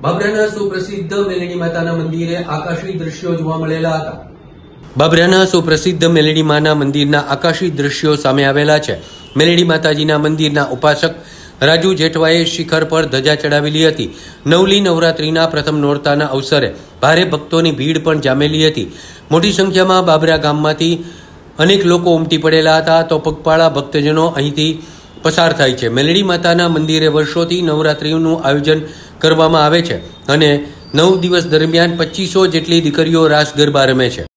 બાબરાના સુપ્રસિદ્ધ મેલડી માતાના મંદિરે આકાશી દ્રશ્યો જોવા મળેલા હતા। બાબરાના સુપ્રસિદ્ધ મેલડી માના મંદિરના આકાશી દ્રશ્યો સામે આવેલા છે। મેલડી માતાજીના મંદિરના ઉપાસક રાજુ જેઠવાએ શિખર પર ધજા ચડાવેલી હતી। નવલી નવરાત્રીના પ્રથમ નોરતાના અવસરે ભારે ભક્તોની ભીડ પણ જામેલી હતી। મોટી સંખ્યામાં બાબરા ગામમાંથી અનેક લોકો ઉમટી પડેલા હતા તો પગપાળા ભક્તજનો અહીંથી પસાર થાય છે। મેલડી માતાના મંદિરે વર્ષોથી નવરાત્રીનું આયોજન કરવામાં આવે છે અને 9 દિવસ દરમિયાન 2500 જેટલી દીકરીઓ રાસ ગરબા રમે છે।